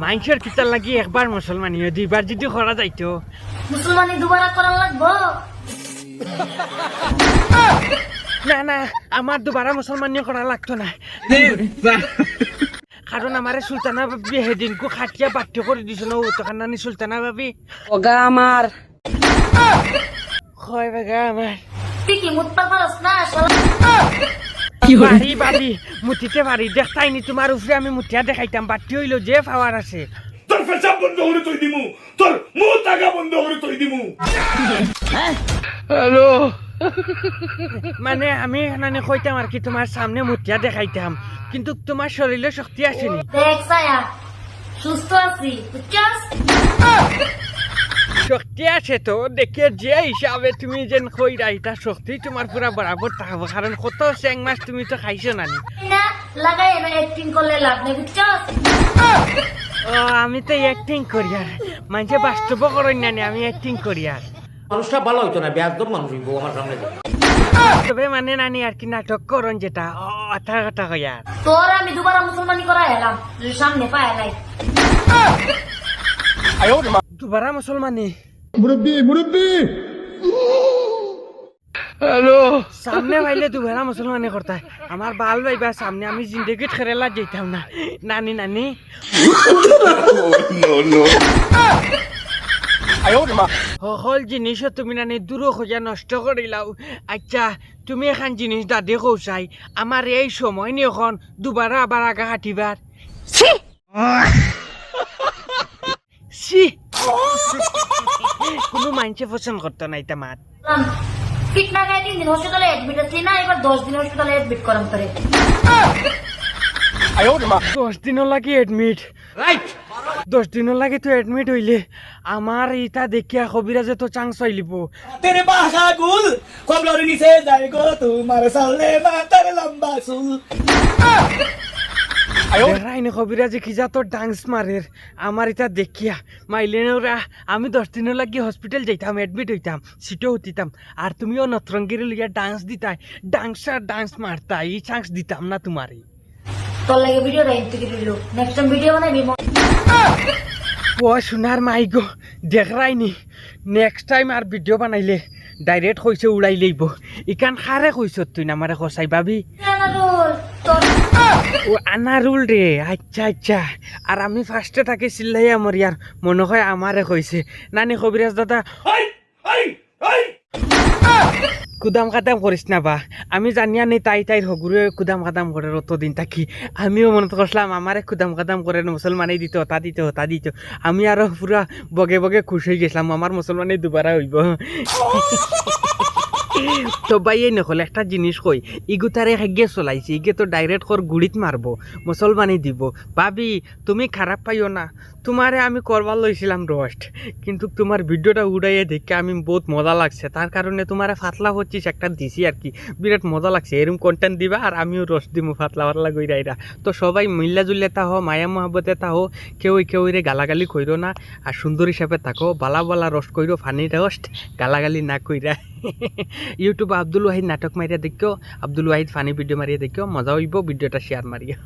মানুষের কিতার লাগি একবার মুসলমানি দুইবার যদি করা যাইতো মুসলমানি দুবারা করা লাগবো। না না আমার দুবারা মুসলমানি করা লাগতো না কারণ আমারে সুলতানা ভাবি সেদিনকু খাটিয়া বাধ্য করে দিছ না তখন নানি সুলতানা ভাবি ওগা আমার হয় বেগা আমার তুই কি মুত পারস না শালা? বাড়ি বাড়ি মুতিতে পারি দেখতাইনি তোমার উপরে আমি মুতিয়া দেখাইতাম বাটি হইলো যে পাওয়ার আছে তোর পেশাব বন্ধ করে তুই দিমু, তোর মুখ টাকা বন্ধ করে তুই দিমু। হ্যালো মানে আমি নানি কইতাম আর কি তোমার সামনে মুতিয়া দেখাইতাম কিন্তু তোমার শরীরে শক্তি আসেনি দেখ সায়া সুস্থ আছি বুঝছস? শক্তি আছে তো দেখে যে হিসাবে তুমি যেন কইরা এটা শক্তি তোমার পুরা বরাবর থাকবো কারণ কত চেং মাছ তুমি তো খাইছো নানি না লাগাই না অ্যাক্টিং করলে লাভ নেই বুঝছস? ও আমি তো অ্যাক্টিং করি আর মানুষে বাস্তব করেন নানি আমি অ্যাক্টিং করি আর মানুষটা ভালো হইতো না বেয়াদব মানুষ হইব আমার সামনে তবে মানে নানি আর কি নাটক করন যেটা কথা কথা কইয়া তোর আমি দুবারা মুসলমানি করা এলাম সামনে পায় নাই। দুবারা মুসলমানি মুরব্বী হ্যালো সামনে ভাইলে দুবারা মুসলমানি করতাই আমার বাল ভাইবা সামনে আমি জিন্দগিত খেরেলা যেতাম না নানি নানি সকল জিনিস তুমি নানি দূর খোঁজা নষ্ট করিলাও আচ্ছা তুমি এখন জিনিস দাদি কৌচাই আমার এই সময় নি এখন দুবারা আবার আগা হাঁটিবার সি কোনো মানুষে পছন্দ করতো না এটা মাত ফিট না গায়ে 3 দিন হসপিটালে অ্যাডমিট আছি না এবার 10 দিন হসপিটালে অ্যাডমিট করাম করে 10 দিনও লাগে এডমিট রাইট 10 দিনও লাগে তো এডমিট হইলে আমার ইটা দেখিয়া কবিরাজে তো চান্স পাইলিব तेरे बासा गुल कमलोरी नीचे जाएगो तुम्हारे साले मातर लंबा सुल দেখাইনি কবিরাজে কি যা তোর ডান্স মারের আমার এটা দেখিয়া মাইলেন ওরা আমি 10 দিনও লাগি হসপিটাল যাইতাম এডমিট হইতাম সিটও হতিতাম আর তুমিও নতরঙ্গির লিয়া ডান্স দিতাই ডান্স মারতা এই চান্স দিতাম না তোমারই তোর লাগে ভিডিও রাইন তুই দিলো নেক্সট টাইম ভিডিও বানাবি ও সোনার মাই গো দেখরাইনি নেক্সট টাইম আর ভিডিও বানাইলে ডাইরেক্ট কইছে উড়াই লইব ইকান খারে কইছ তুই না আমারে কসাই ভাবি তোর ও আনারুল রে আচ্ছা আচ্ছা আর আমি ফার্স্টে তাকে চিল্লাইয়া মরিয়ার মনে হয় আমারে কইছে নানি কবিরাজ দাদা আই আই আই কুদাম কাদাম করিস না বা আমি জানিয়া নেই তাইর হগুরে কুদাম কাদাম করে অতদিন থাকি আমিও মনে করছিলাম আমারে কুদাম কাদাম করে মুসলমানেই দিত তা দিত আমি আরো পুরা বগে বগে খুশ হয়ে গেছিলাম আমার মুসলমানে দুবারা হইব তো ভাই এই নকল একটা জিনিস কই ইগু তারে হেগে চলাইছে ইগে তো ডাইরেক্ট কর গুড়িত মারবো মুসলমানি দিব ভাবি তুমি খারাপ পাইও না তোমারে আমি করবার লইছিলাম রোস্ট কিন্তু তোমার ভিডিওটা উড়াইয়ে দেখে আমি বহুত মজা লাগছে তার কারণে তোমারে ফাতলা হচ্ছিস একটা দিছি আর কি বিরাট মজা লাগছে এরকম কন্টেন্ট দিবা আর আমিও রোস্ট দিব ফাতলা ফাতলা গইরাইরা তো সবাই মিল্লা জুল্লে তা হো মায়া মহাব্বতে তা হো কেউ রে গালাগালি কইরো না আর সুন্দর হিসাবে থাকো বালা বালা রোস্ট কইরো ফানি রোস্ট গালাগালি না কইরা ইউটিউব আব্দুল ওয়াহিদ নাটক মারিয়া দেখিও আব্দুল ওয়াহিদ ফানি ভিডিও মারিয়া দেখিও মজা হইব ভিডিওটা শেয়ার মারিয়া